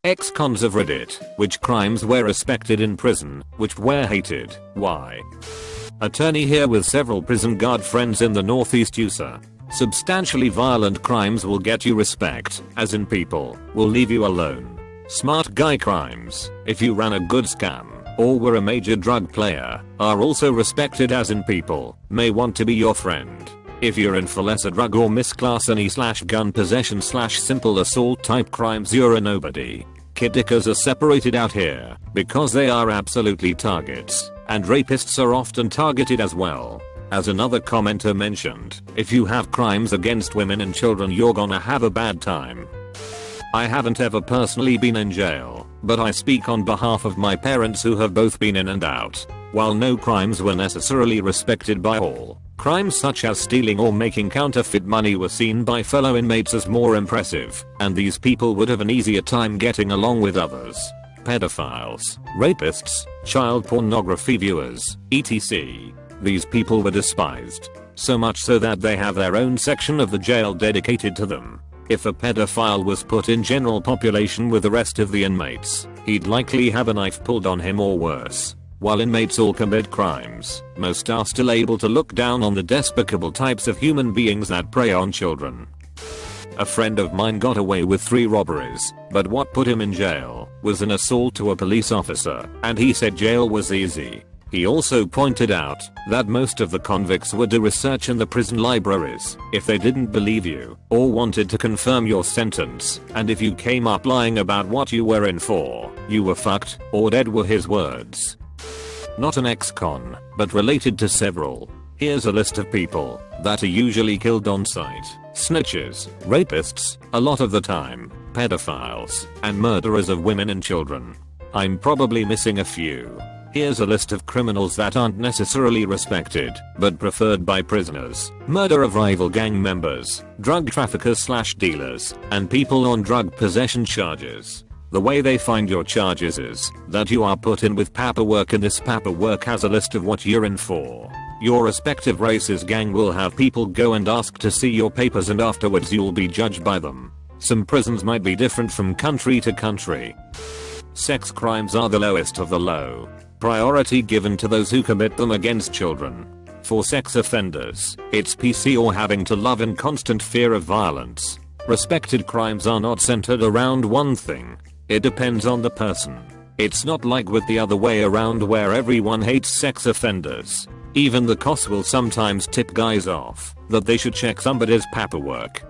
Ex-cons of Reddit. Which crimes were respected in prison, which were hated, why? Attorney here with several prison guard friends in the Northeast USA. Substantially violent crimes will get you respect, as in people, will leave you alone. Smart guy crimes, if you ran a good scam, or were a major drug player, are also respected as in people, may want to be your friend. If you're in for lesser drug or misclassany/gun possession/simple assault type crimes, you're a nobody. Kiddickers are separated out here, because they are absolutely targets, and rapists are often targeted as well. As another commenter mentioned, if you have crimes against women and children, you're gonna have a bad time. I haven't ever personally been in jail, but I speak on behalf of my parents who have both been in and out. While no crimes were necessarily respected by all, crimes such as stealing or making counterfeit money were seen by fellow inmates as more impressive, and these people would have an easier time getting along with others. Pedophiles, rapists, child pornography viewers, etc. These people were despised, so much so that they have their own section of the jail dedicated to them. If a pedophile was put in general population with the rest of the inmates, he'd likely have a knife pulled on him or worse. While inmates all commit crimes, most are still able to look down on the despicable types of human beings that prey on children. A friend of mine got away with 3 robberies, but what put him in jail was an assault to a police officer, and he said jail was easy. He also pointed out that most of the convicts would do research in the prison libraries if they didn't believe you or wanted to confirm your sentence, and if you came up lying about what you were in for, you were fucked or dead were his words. Not an ex-con, but related to several. Here's a list of people that are usually killed on sight. Snitches, rapists, a lot of the time, pedophiles, and murderers of women and children. I'm probably missing a few. Here's a list of criminals that aren't necessarily respected, but preferred by prisoners. Murder of rival gang members, drug traffickers/dealers, and people on drug possession charges. The way they find your charges is that you are put in with paperwork, and this paperwork has a list of what you're in for. Your respective race's gang will have people go and ask to see your papers, and afterwards you'll be judged by them. Some prisons might be different from country to country. Sex crimes are the lowest of the low. Priority given to those who commit them against children. For sex offenders, it's PC or having to live in constant fear of violence. Respected crimes are not centered around one thing. It depends on the person. It's not like with the other way around where everyone hates sex offenders. Even the cops will sometimes tip guys off that they should check somebody's paperwork.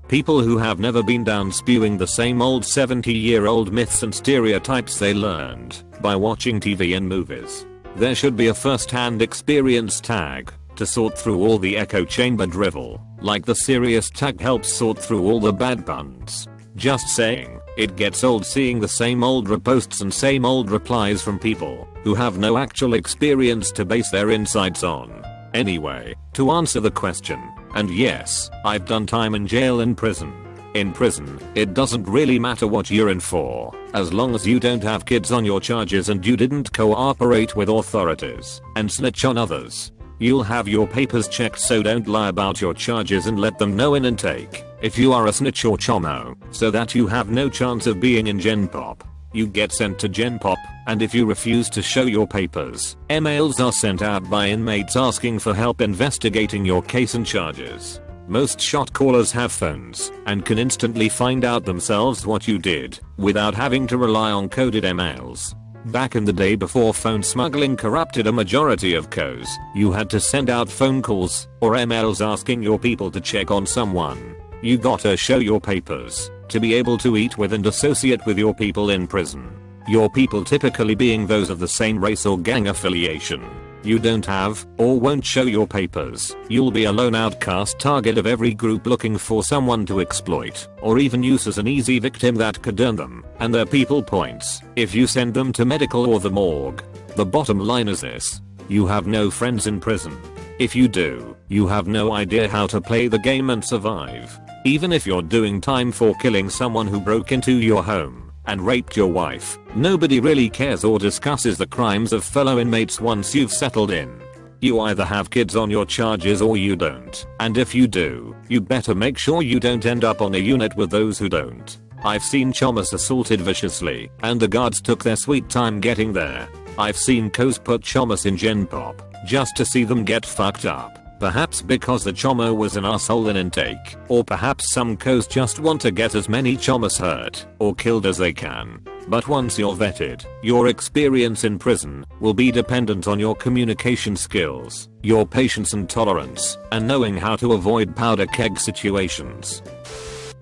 People who have never been down spewing the same old 70-year-old myths and stereotypes they learned by watching TV and movies. There should be a first-hand experience tag to sort through all the echo chamber drivel, like the serious tag helps sort through all the bad puns. Just saying, it gets old seeing the same old reposts and same old replies from people who have no actual experience to base their insights on. Anyway, to answer the question, and yes, I've done time in jail and prison. In prison, it doesn't really matter what you're in for, as long as you don't have kids on your charges and you didn't cooperate with authorities and snitch on others. You'll have your papers checked, so don't lie about your charges and let them know in intake if you are a snitch or chomo, so that you have no chance of being in Gen Pop. You get sent to Gen Pop, and if you refuse to show your papers, emails are sent out by inmates asking for help investigating your case and charges. Most shot callers have phones and can instantly find out themselves what you did without having to rely on coded emails. Back in the day before phone smuggling corrupted a majority of codes, you had to send out phone calls or emails asking your people to check on someone. You gotta show your papers to be able to eat with and associate with your people in prison. Your people typically being those of the same race or gang affiliation. You don't have or won't show your papers, you'll be a lone outcast target of every group looking for someone to exploit or even use as an easy victim that could earn them and their people points if you send them to medical or the morgue. The bottom line is this: you have no friends in prison. If you do, you have no idea how to play the game and survive. Even if you're doing time for killing someone who broke into your home and raped your wife, nobody really cares or discusses the crimes of fellow inmates once you've settled in. You either have kids on your charges or you don't, and if you do, you better make sure you don't end up on a unit with those who don't. I've seen chommers assaulted viciously, and the guards took their sweet time getting there. I've seen co's put chommers in gen pop, just to see them get fucked up. Perhaps because the chommer was an asshole in intake, or perhaps some co's just want to get as many chommers hurt, or killed as they can. But once you're vetted, your experience in prison will be dependent on your communication skills, your patience and tolerance, and knowing how to avoid powder keg situations.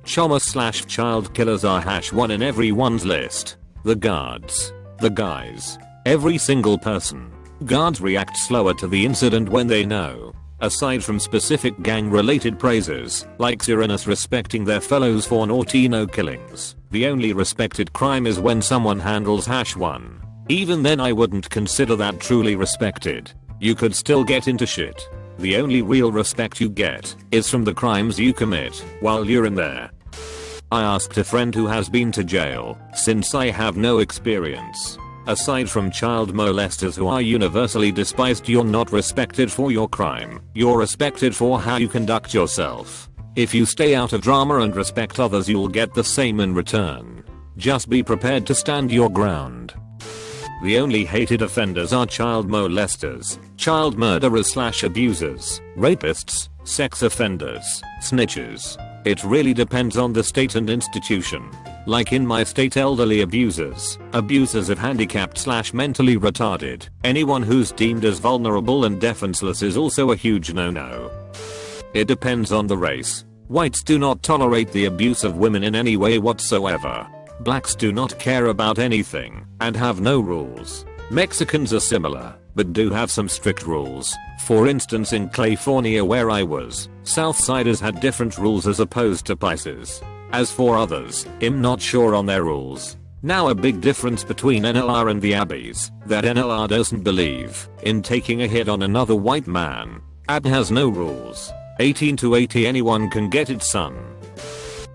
Chommer/child killers are #1 in everyone's list. The guards. The guys. Every single person. Guards react slower to the incident when they know. Aside from specific gang-related praises, like Cyrenus respecting their fellows for naughty no killings, the only respected crime is when someone handles #1. Even then I wouldn't consider that truly respected. You could still get into shit. The only real respect you get is from the crimes you commit while you're in there. I asked a friend who has been to jail, since I have no experience. Aside from child molesters who are universally despised, you're not respected for your crime, you're respected for how you conduct yourself. If you stay out of drama and respect others, you'll get the same in return. Just be prepared to stand your ground. The only hated offenders are child molesters, child murderers/abusers, rapists, sex offenders, snitches. It really depends on the state and institution. Like in my state, elderly abusers, abusers of handicapped/mentally retarded, anyone who's deemed as vulnerable and defenseless is also a huge no-no. It depends on the race. Whites do not tolerate the abuse of women in any way whatsoever. Blacks do not care about anything, and have no rules. Mexicans are similar, but do have some strict rules. For instance, in California where I was, Southsiders had different rules as opposed to Pisces. As for others, I'm not sure on their rules. Now a big difference between NLR and the Abbeys, that NLR doesn't believe in taking a hit on another white man. AB has no rules. 18 to 80 anyone can get it, son.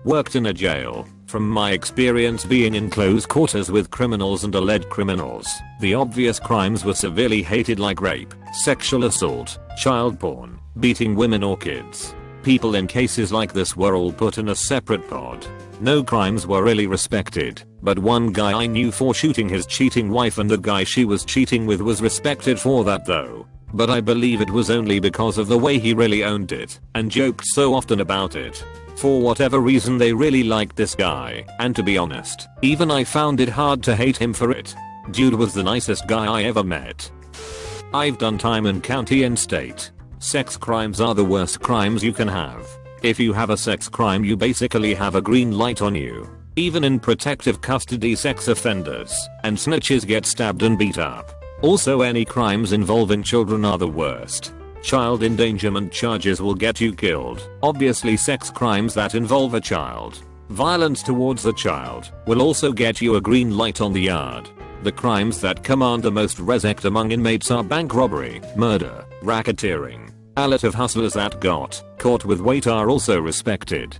Worked in a jail. From my experience being in close quarters with criminals and alleged criminals, the obvious crimes were severely hated, like rape, sexual assault, child porn, beating women or kids. People in cases like this were all put in a separate pod. No crimes were really respected, but one guy I knew for shooting his cheating wife, and the guy she was cheating with was respected for that though. But I believe it was only because of the way he really owned it, and joked so often about it. For whatever reason they really liked this guy, and to be honest, even I found it hard to hate him for it. Dude was the nicest guy I ever met. I've done time in county and state. Sex crimes are the worst crimes you can have. If you have a sex crime, you basically have a green light on you. Even in protective custody, sex offenders and snitches get stabbed and beat up. Also, any crimes involving children are the worst. Child endangerment charges will get you killed. Obviously, sex crimes that involve a child, violence towards a child, will also get you a green light on the yard. The crimes that command the most respect among inmates are bank robbery, murder, racketeering. A lot of hustlers that got caught with weight are also respected.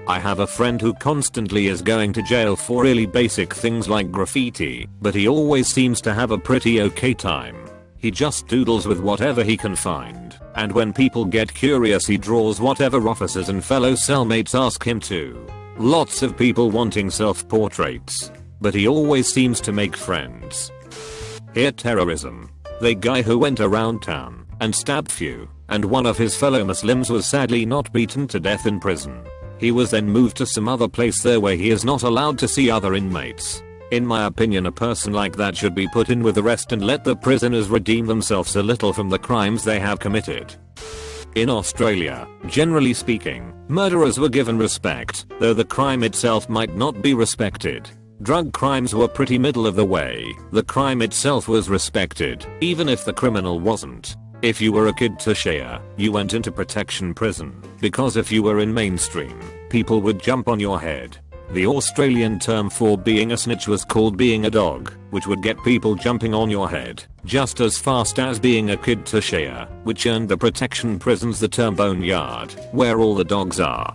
I have a friend who constantly is going to jail for really basic things like graffiti, but he always seems to have a pretty okay time. He just doodles with whatever he can find, and when people get curious he draws whatever officers and fellow cellmates ask him to. Lots of people wanting self-portraits, but he always seems to make friends. Here, terrorism. The guy who went around town and stabbed few, and one of his fellow Muslims was sadly not beaten to death in prison. He was then moved to some other place there where he is not allowed to see other inmates. In my opinion, a person like that should be put in with the rest and let the prisoners redeem themselves a little from the crimes they have committed. In Australia, generally speaking, murderers were given respect, though the crime itself might not be respected. Drug crimes were pretty middle of the way. The crime itself was respected, even if the criminal wasn't. If you were a kid to share, you went into protection prison, because if you were in mainstream, people would jump on your head. The Australian term for being a snitch was called being a dog, which would get people jumping on your head just as fast as being a kid to share, which earned the protection prisons the term boneyard, where all the dogs are.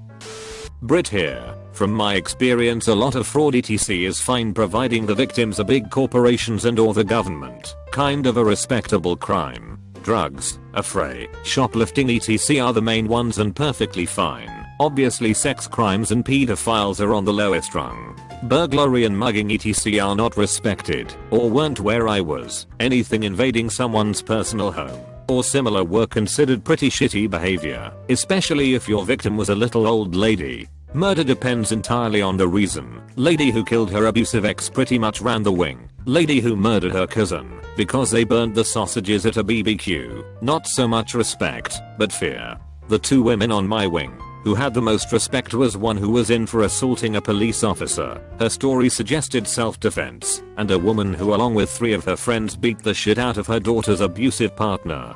Brit here. From my experience, a lot of fraud etc is fine providing the victims are big corporations and or the government, kind of a respectable crime. Drugs, affray, shoplifting etc are the main ones and perfectly fine. Obviously sex crimes and pedophiles are on the lowest rung. Burglary and mugging etc are not respected, or weren't where I was. Anything invading someone's personal home or similar were considered pretty shitty behavior, especially if your victim was a little old lady. Murder depends entirely on the reason. Lady who killed her abusive ex pretty much ran the wing. Lady who murdered her cousin because they burned the sausages at a BBQ. Not so much respect, but fear. The two women on my wing who had the most respect was one who was in for assaulting a police officer. Her story suggested self-defense, and a woman who along with 3 of her friends beat the shit out of her daughter's abusive partner.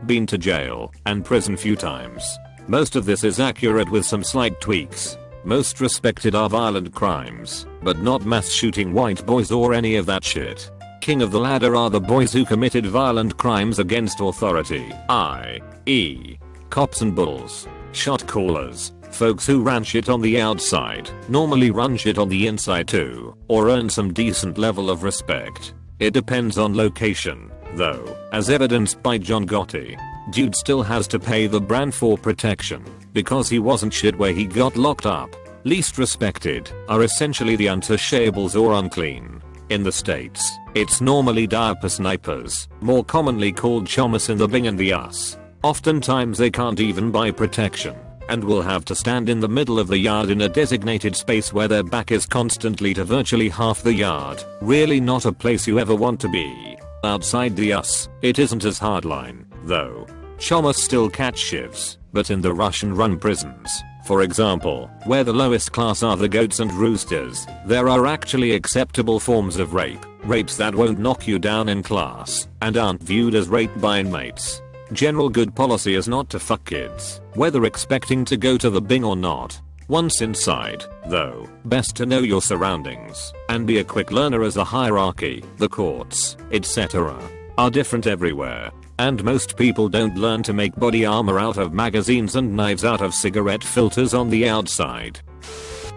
Been to jail and prison few times. Most of this is accurate with some slight tweaks. Most respected are violent crimes, but not mass shooting white boys or any of that shit. King of the ladder are the boys who committed violent crimes against authority, i.e. cops and bulls. Shot callers, folks who ran shit on the outside, normally run shit on the inside too, or earn some decent level of respect. It depends on location, though, as evidenced by John Gotti. Dude still has to pay the brand for protection, because he wasn't shit where he got locked up. Least respected are essentially the untouchables or unclean. In the States, it's normally diaper snipers, more commonly called chomas in the Bing and the Us. Oftentimes they can't even buy protection, and will have to stand in the middle of the yard in a designated space where their back is constantly to virtually half the yard. Really not a place you ever want to be. Outside the Us, it isn't as hardline, though. Chomas still catch shivs, but in the Russian-run prisons, for example, where the lowest class are the goats and roosters, there are actually acceptable forms of rape. Rapes that won't knock you down in class, and aren't viewed as rape by inmates. General good policy is not to fuck kids, whether expecting to go to the Bing or not. Once inside, though, best to know your surroundings, and be a quick learner as the hierarchy, the courts, etc. are different everywhere. And most people don't learn to make body armor out of magazines and knives out of cigarette filters on the outside.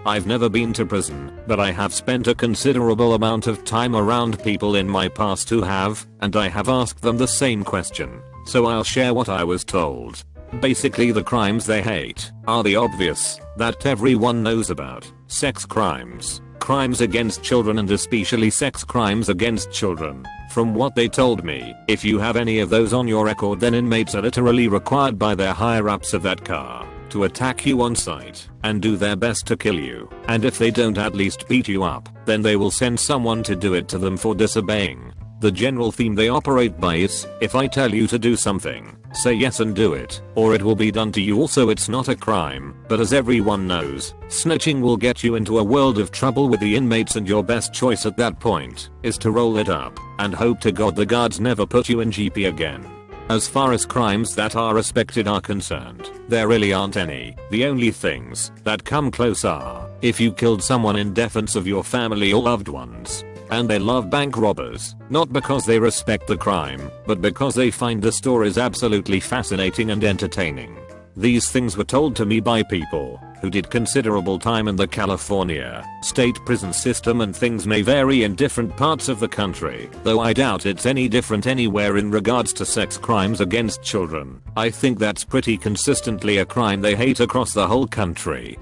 I've never been to prison, but I have spent a considerable amount of time around people in my past who have, and I have asked them the same question. So I'll share what I was told. Basically the crimes they hate are the obvious, that everyone knows about. Sex crimes, crimes against children and especially sex crimes against children. From what they told me, if you have any of those on your record then inmates are literally required by their higher ups of that car to attack you on sight and do their best to kill you. And if they don't at least beat you up, then they will send someone to do it to them for disobeying. The general theme they operate by is, if I tell you to do something, say yes and do it, or it will be done to you. Also it's not a crime, but as everyone knows, snitching will get you into a world of trouble with the inmates and your best choice at that point is to roll it up and hope to God the guards never put you in GP again. As far as crimes that are respected are concerned, there really aren't any. The only things that come close are, if you killed someone in defense of your family or loved ones. And they love bank robbers, not because they respect the crime, but because they find the stories absolutely fascinating and entertaining. These things were told to me by people who did considerable time in the California state prison system, and things may vary in different parts of the country, though I doubt it's any different anywhere in regards to sex crimes against children. I think that's pretty consistently a crime they hate across the whole country.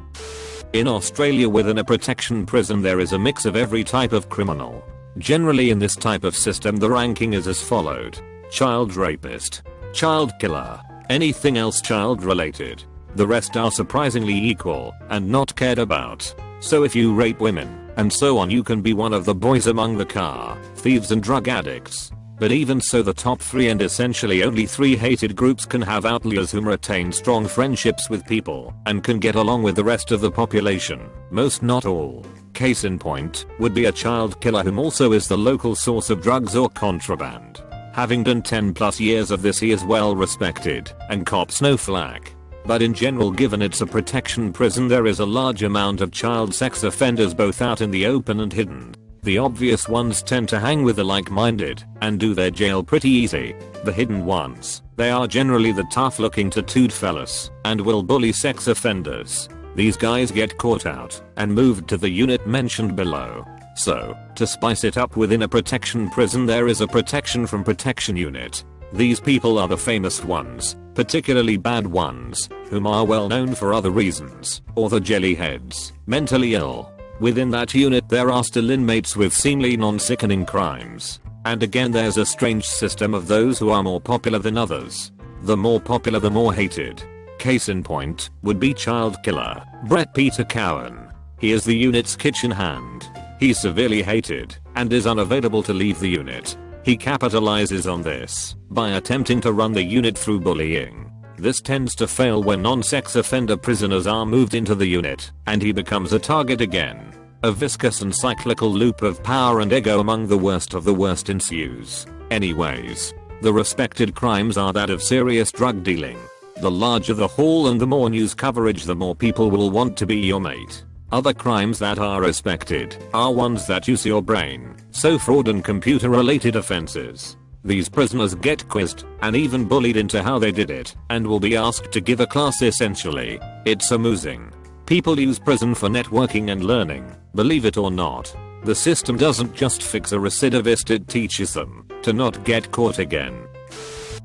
In Australia within a protection prison there is a mix of every type of criminal. Generally in this type of system the ranking is as followed: child rapist, child killer, anything else child related. The rest are surprisingly equal and not cared about. So if you rape women and so on you can be one of the boys among the car thieves and drug addicts. But even so the top 3 and essentially only 3 hated groups can have outliers who retain strong friendships with people and can get along with the rest of the population. Most not all. Case in point would be a child killer whom also is the local source of drugs or contraband. Having done 10+ years of this he is well respected and cops no flack. But in general given it's a protection prison there is a large amount of child sex offenders both out in the open and hidden. The obvious ones tend to hang with the like-minded and do their jail pretty easy. The hidden ones, they are generally the tough-looking tattooed fellas and will bully sex offenders. These guys get caught out and moved to the unit mentioned below. So, to spice it up within a protection prison there is a protection from protection unit. These people are the famous ones, particularly bad ones, whom are well known for other reasons, or the jellyheads, mentally ill. Within that unit there are still inmates with seemingly non-sickening crimes. And again there's a strange system of those who are more popular than others. The more popular the more hated. Case in point would be child killer Brett Peter Cowan. He is the unit's kitchen hand. He's severely hated and is unavailable to leave the unit. He capitalizes on this by attempting to run the unit through bullying. This tends to fail when non-sex offender prisoners are moved into the unit and he becomes a target again. A viscous and cyclical loop of power and ego among the worst of the worst ensues. Anyways, the respected crimes are that of serious drug dealing. The larger the haul and the more news coverage, the more people will want to be your mate. Other crimes that are respected are ones that use your brain, so fraud and computer related offenses. These prisoners get quizzed and even bullied into how they did it and will be asked to give a class essentially. It's amusing. People use prison for networking and learning, believe it or not. The system doesn't just fix a recidivist, it teaches them to not get caught again.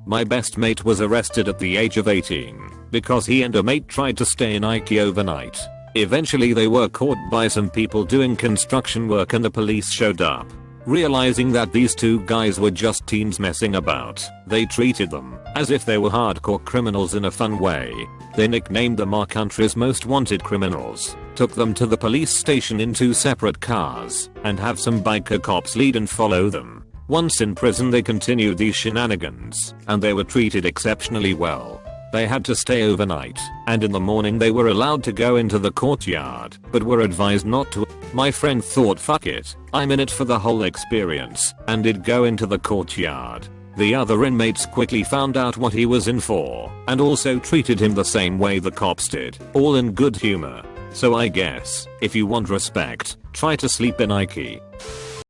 My best mate was arrested at the age of 18 because he and a mate tried to stay in Ike overnight. Eventually they were caught by some people doing construction work and the police showed up. Realizing that these two guys were just teens messing about, they treated them as if they were hardcore criminals in a fun way. They nicknamed them our country's most wanted criminals, took them to the police station in 2 separate cars, and have some biker cops lead and follow them. Once in prison they continued these shenanigans, and they were treated exceptionally well. They had to stay overnight, and in the morning they were allowed to go into the courtyard, but were advised not to. My friend thought, fuck it, I'm in it for the whole experience, and did go into the courtyard. The other inmates quickly found out what he was in for, and also treated him the same way the cops did, all in good humor. So I guess, if you want respect, try to sleep in Ike.